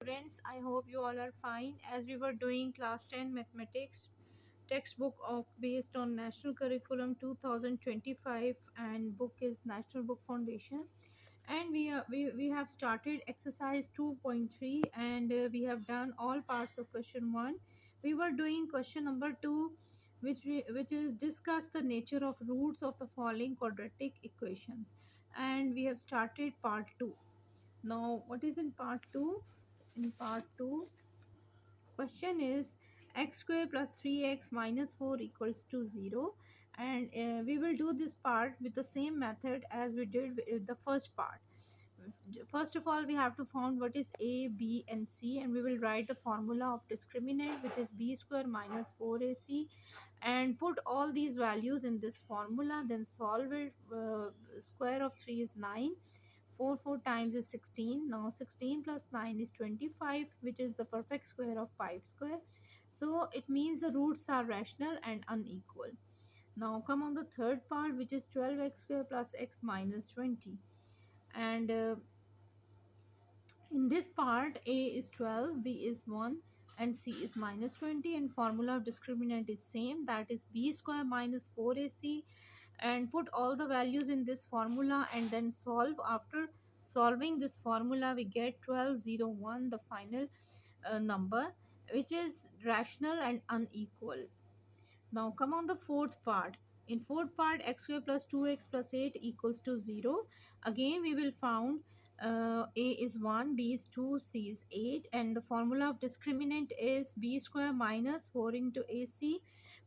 Students, I hope you all are fine. As we were doing class 10 mathematics textbook of based on national curriculum 2025, and book is National Book Foundation, and we have started exercise 2.3, and we have done all parts of question 1. We were doing question number 2, which is discuss the nature of roots of the following quadratic equations, and we have started part 2. Now, what is in part 2? In part 2, question is x square plus 3x minus 4 equals to 0, and we will do this part with the same method as we did with the first part. First of all, we have to find what is a, b and c, and we will write the formula of discriminant, which is b square minus 4ac, and put all these values in this formula, then solve it. Square of 3 is 9, 4 times is 16. Now 16 plus 9 is 25, which is the perfect square of 5 square. So it means the roots are rational and unequal. Now come on the third part, which is 12x square plus x minus 20, and in this part, a is 12, b is 1, and c is minus 20, and formula of discriminant is same, that is b square minus 4ac, and put all the values in this formula and then solve. After solving this formula, we get 1201, the final number, which is rational and unequal. Now come on the fourth part. In fourth part, x square plus 2x plus 8 equals to 0. Again, we will found a is 1, b is 2, c is 8, and the formula of discriminant is b square minus 4 into ac.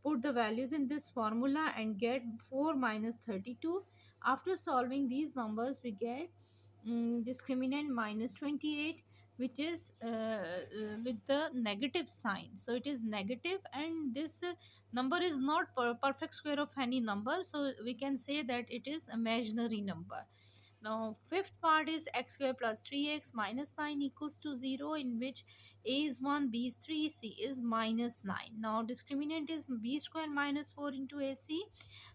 Put the values in this formula and get 4 minus 32. After solving these numbers, we get discriminant minus 28, which is with the negative sign. So it is negative, and this number is not perfect square of any number, so we can say that it is imaginary number. Now fifth part is x square plus 3x minus 9 equals to 0, in which a is 1, b is 3, c is minus 9. Now discriminant is b square minus 4 into ac,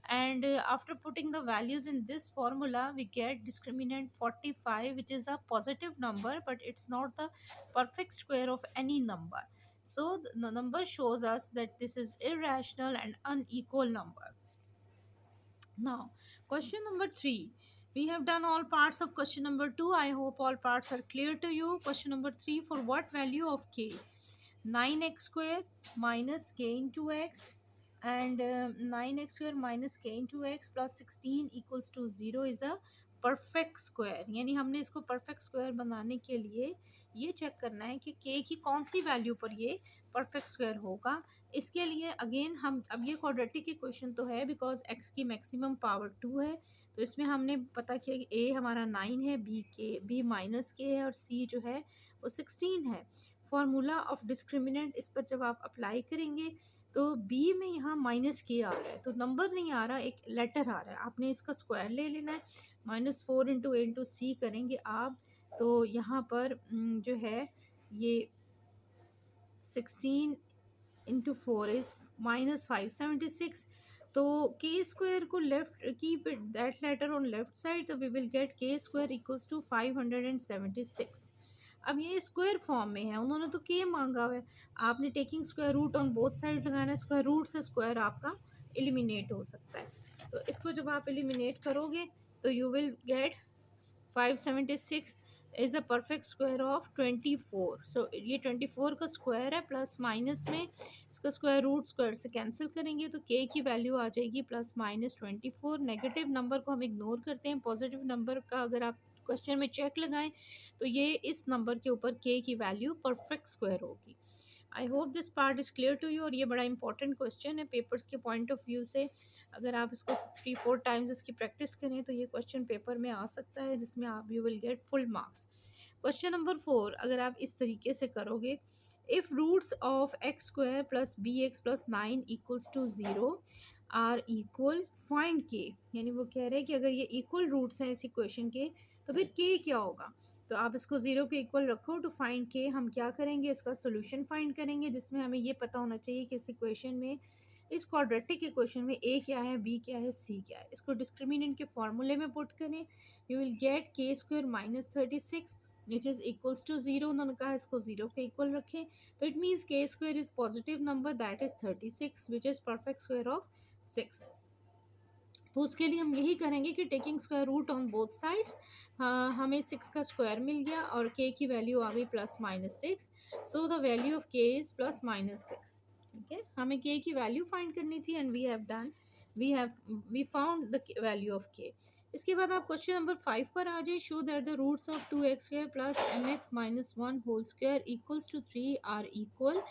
and after putting the values in this formula, we get discriminant 45, which is a positive number, but it's not the perfect square of any number. So the number shows us that this is irrational and unequal number. Now, question number 3. We have done all parts of question number 2. I hope all parts are clear to you. Question number 3, for what value of k? 9x square minus k into x, and 9x square minus k into x plus 16 equals to 0 is a perfect square. यानी हमने इसको perfect square बनाने के लिए ये check करना है कि k की कौन सी वैल्यू पर ये परफेक्ट स्क्वायर होगा. इसके लिए अगेन हम अब ये क्वाड्रेटिक इक्वेशन तो है बिकॉज x की मैक्सिमम पावर 2 है, तो इसमें हमने पता किया कि a हमारा 9 है, b माइनस k है, और c जो है वो 16 है. फॉर्मूला ऑफ डिस्क्रिमिनेंट इस पर जब आप अप्लाई करेंगे तो b में यहाँ माइनस के आ रहा है, तो नंबर नहीं आ रहा, एक लेटर आ रहा है. आपने इसका स्क्वायर ले लेना है. -4 इंटू ए इंटू सी करेंगे आप, तो यहाँ पर जो है ये 16 इंटू 4 इज -576. तो के स्क्वायर को left keep it that later on left side, तो we will get k square equals to 576. अब ये स्क्वायर फॉर्म में है, उन्होंने तो के मांगा हुआ है. आपने taking square root on both side लगाना है. स्क्वायर रूट से स्क्वायर आपका एलिमिनेट हो सकता है, तो इसको जब आप एलिमिनेट करोगे तो you will gate 576 is a perfect square of 24. सो ये 24 का स्क्वायर है, प्लस माइनस में इसका स्क्वायर रूट स्क्वायर से कैंसिल करेंगे तो के की वैल्यू आ जाएगी +-24. नेगेटिव नंबर को हम इग्नोर करते हैं. पॉजिटिव नंबर का अगर आप क्वेश्चन में चेक लगाएं तो ये इस नंबर के ऊपर के की वैल्यू परफेक्ट स्क्वायर होगी. I hope this part is clear to you, और ये बड़ा इंपॉर्टेंट क्वेश्चन है पेपर्स के पॉइंट ऑफ व्यू से. अगर आप इसको 3-4 टाइम्स इसकी प्रैक्टिस करें तो ये क्वेश्चन पेपर में आ सकता है, जिसमें आप you will get full marks. Question number 4, अगर आप इस तरीके से करोगे, if roots of x square plus b x plus 9 equals to 0 are equal, find k. यानी वो कह रहे हैं कि अगर ये इक्वल रूट्स हैं इस इक्वेशन के तो फिर के क्या होगा. तो आप इसको 0 के इक्वल रखो. टू फाइंड के हम क्या करेंगे, इसका सोल्यूशन फाइंड करेंगे, जिसमें हमें ये पता होना चाहिए कि इस इक्वेशन में, इस क्वाड्रेटिक इक्वेशन में ए क्या है, बी क्या है, सी क्या है. इसको डिस्क्रिमिनेंट के फॉर्मूले में पुट करें. You will get k square -36 which is equals to zero, उन्होंने कहा इसको जीरो के इक्वल रखें, तो it means k square is positive number that is 36 which is perfect square of 6। तो उसके लिए हम यही करेंगे कि taking square root on both sides, हमें 6 का स्क्वायर मिल गया और के की वैल्यू आ गई +-6, सो द वैल्यू ऑफ के इज +-6। ठीक है, हमें के की वैल्यू फाइंड करनी थी and we have done, we found the value of k. इसके बाद आप क्वेश्चन नंबर 5 पर आ जाए। Show that the roots of 2x² plus mx minus 1 whole square equals to 3 are equal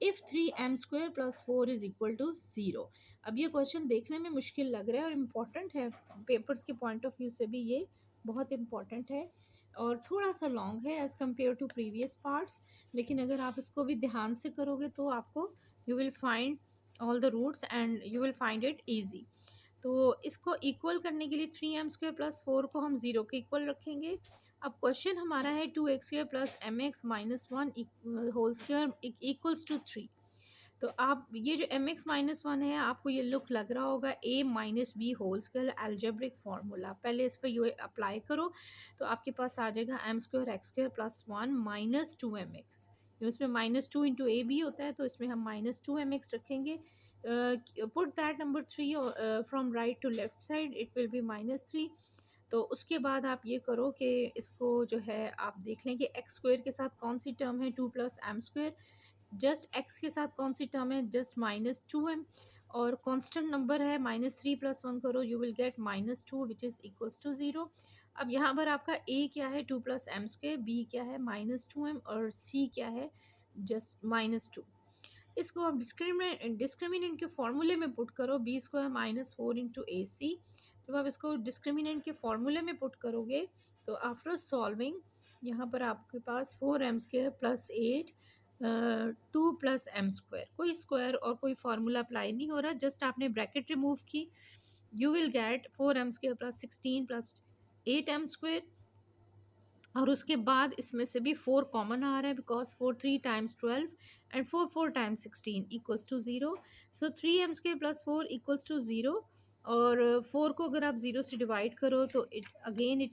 if 3m² plus 4 is equal to 0। अब ये question देखने में मुश्किल लग रहा है और इम्पॉर्टेंट है, पेपर्स के पॉइंट ऑफ व्यू से भी ये बहुत इम्पॉर्टेंट है और थोड़ा सा लॉन्ग है as compare to previous parts, लेकिन अगर आप इसको भी ध्यान से करोगे तो आपको you will find all the roots and you will find it easy. तो इसको इक्वल करने के लिए 3m² प्लस 4 को हम 0 के इक्वल रखेंगे। अब क्वेश्चन हमारा है 2x² plus mx minus 1 whole square equals to 3। तो आप ये जो mx-1 है आपको ये लुक लग रहा होगा a-b whole square algebraic formula, पहले इस पर ये अप्लाई करो तो आपके पास आ जाएगा m² प्लस 1 माइनस 2mx। इसमें -2 इंटू ए बी होता है तो इसमें हम -2mx रखेंगे। Put that number 3 from right to left side, it will be -3। तो उसके बाद आप ये करो कि इसको जो है आप देख लें कि x² के साथ कौन सी टर्म है 2 प्लस m², जस्ट x के साथ कौन सी टर्म है जस्ट -2m, और कांस्टेंट नंबर है -3 प्लस 1 करो you will get -2 which is equals to 0। अब यहाँ पर आपका a क्या है 2 प्लस m², b क्या है -2m और c क्या है जस्ट -2। इसको आप डिस्क्रिमिनेंट के फॉर्मूले में पुट करो, b² -4 इंटू ए सी। जब आप इसको डिस्क्रिमिनेंट के फॉर्मूले में पुट करोगे तो आफ्टर सॉल्विंग यहाँ पर आपके पास 4m² प्लस 8 2 प्लस m², कोई स्क्वायर और कोई फार्मूला अप्लाई नहीं हो रहा, जस्ट आपने ब्रैकेट रिमूव की, you will gate 4m² plus 16 plus 8m²। और उसके बाद इसमें से भी 4 कॉमन आ रहा है because 4 3 times 12 and 4 4 times 16 equals to 0, so 3m² plus 4 equals to 0। और 4 को अगर आप 0 से डिवाइड करो तो इट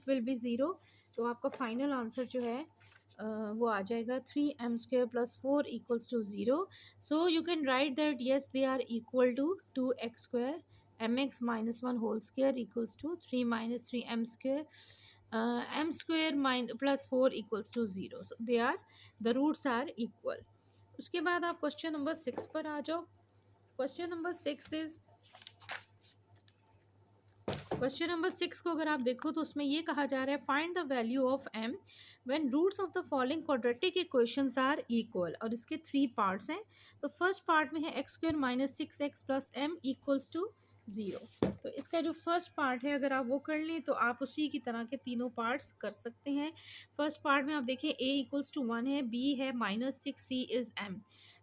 विल बी 0। तो आपका फाइनल आंसर जो है वो आ जाएगा 3m² plus 4 equals to 0। So you can write that yes they are equal to 2x² mx minus 1 whole square equals to 3 minus 3m², m² plus 4 equals to 0, so they are the roots are equal। उसके बाद आप question number 6 पर आ जाओ। Question number 6 is, question number 6 को अगर आप देखो तो उसमें ये कहा जा रहा है find the value of m when roots of the following quadratic equations are equal, और इसके 3 पार्ट्स हैं। तो फर्स्ट पार्ट में है x² minus 6x plus m equals to 0। तो इसका जो फर्स्ट पार्ट है अगर आप वो कर लें तो आप उसी की तरह के तीनों पार्ट्स कर सकते हैं। फर्स्ट पार्ट में आप देखें a इक्वल्स टू 1 है, b है -6, c इज़ m।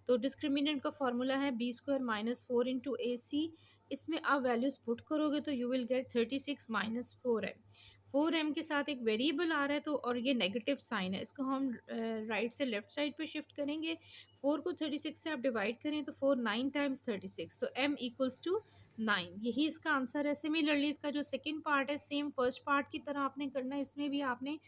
तो डिस्क्रिमिनेंट का फॉर्मूला है b² माइनस 4 इंटू ए सी। इसमें आप वैल्यूज़ पुट करोगे तो you will gate 36 minus 4m। 4m के साथ एक वेरिएबल आ रहा है तो, और ये नेगेटिव साइन है, इसको हम राइट से लेफ्ट साइड पे शिफ्ट करेंगे। 4 को 36 से आप डिवाइड करें तो 4 9 टाइम्स 36, तो m इक्वल्स टू 9, यही इसका आंसर है। सिमिलरली इसका जो सेकंड पार्ट है सेम फर्स्ट पार्ट की तरह आपने करना है, इसमें भी आपने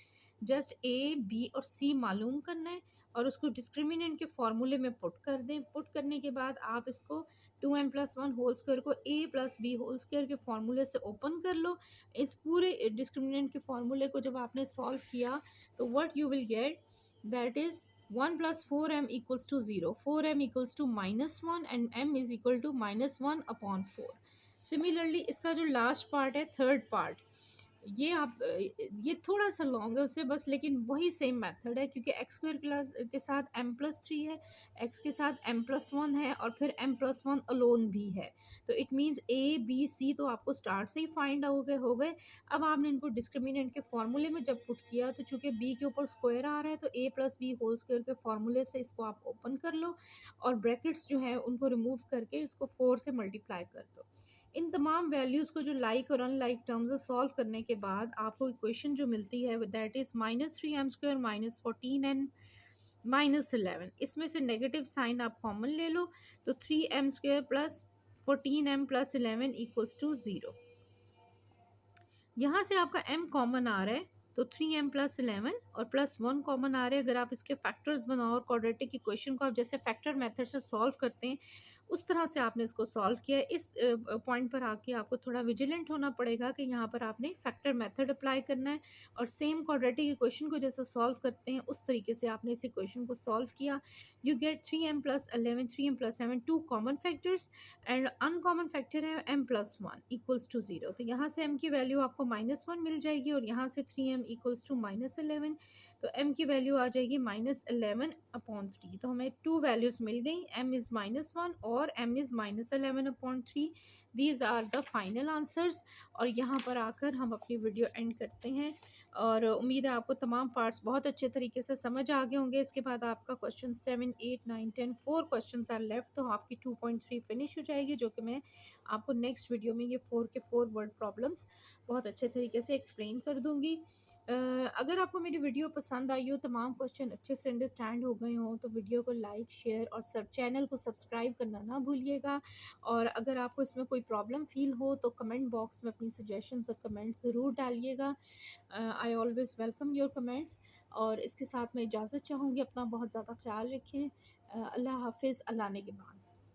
जस्ट a b और c मालूम करना है और उसको डिस्क्रिमिनेंट के फॉर्मूले में पुट कर दें। पुट करने के बाद आप इसको 2m प्लस 1 होल स्क्वायर को a plus b whole square के फॉर्मूले से ओपन कर लो। इस पूरे डिस्क्रिमिनेंट के फॉर्मूले को जब आपने सॉल्व किया तो what you will get that is 1 plus 4m equals to 0, 4m equals to -1 and m is equal to -1/4। Similarly इसका जो लास्ट पार्ट है थर्ड पार्ट, ये आप ये थोड़ा सा लॉन्ग है उससे बस, लेकिन वही सेम मेथड है क्योंकि x² प्लस के साथ m+3 है, x के साथ m+1 है और फिर m+1 अलोन भी है। तो it means a b c तो आपको स्टार्ट से ही फाइंड हो गए। अब आपने इनको डिस्क्रिमिनेंट के फॉर्मूले में जब पुट किया तो चूंकि b के ऊपर स्क्वायर आ रहा है तो a plus b whole square के फॉर्मूले से इसको आप ओपन कर लो और ब्रैकेट्स जो है उनको रिमूव करके इसको 4 से मल्टीप्लाई कर दो। इन तमाम वैल्यूज़ को जो लाइक और अनलाइक टर्म्स सॉल्व करने के बाद आपको इक्वेशन जो मिलती है दैट इज़ -3m² -14n -11। इसमें से नेगेटिव साइन आप कॉमन ले लो तो 3m² plus 14m plus 11 equals to 0। यहाँ से आपका m कॉमन आ रहा है तो 3m+11 और +1 कॉमन आ रहे हैं। अगर आप इसके फैक्टर्स बनाओ और क्वाड्रेटिक इक्वेशन को आप जैसे फैक्टर मेथड से सॉल्व करते हैं उस तरह से आपने इसको सॉल्व किया है। इस पॉइंट पर आके आपको थोड़ा विजिलेंट होना पड़ेगा कि यहाँ पर आपने फैक्टर मेथड अप्लाई करना है और सेम क्वाड्रेटिक इक्वेशन को जैसे सॉल्व करते हैं उस तरीके से आपने इस इक्वेशन को सॉल्व किया। You get 3m+11 3m+7 two common factors and uncommon factor है m+1 इक्वल्स टू 0। तो यहाँ से m की वैल्यू आपको -1 मिल जाएगी और यहाँ से 3m इक्वल्स टू -11, तो m की वैल्यू आ जाएगी -11/3। तो हमें 2 वैल्यूज़ मिल गई, m इज़ -1 और m is -11/3। These are the final answers. और यहाँ पर आकर हम अपनी वीडियो एंड करते हैं और उम्मीद है आपको तमाम पार्ट्स बहुत अच्छे तरीके से समझ आ गए होंगे। इसके बाद आपका क्वेश्चन 7 8 9 10 4 क्वेश्चन आर लेफ्ट, तो आपकी 2.3 फिनिश हो जाएगी, जो कि मैं आपको नेक्स्ट वीडियो में ये 4 के 4 वर्ड प्रॉब्लम्स बहुत अच्छे तरीके से एक्सप्लेन कर दूंगी। अगर आपको मेरी वीडियो पसंद आई हो, तमाम क्वेश्चन अच्छे से अंडरस्टैंड हो गए हों, तो वीडियो को लाइक शेयर और सब चैनल को सब्सक्राइब करना ना भूलिएगा। और अगर आपको इसमें कोई प्रॉब्लम फील हो तो कमेंट बॉक्स में अपनी सजेशंस और कमेंट्स ज़रूर डालिएगा। I always welcome your comments. और इसके साथ मैं इजाज़त चाहूँगी, अपना बहुत ज़्यादा ख्याल रखें। अल्लाह हाफिज़, अल्लाह ने के बाद।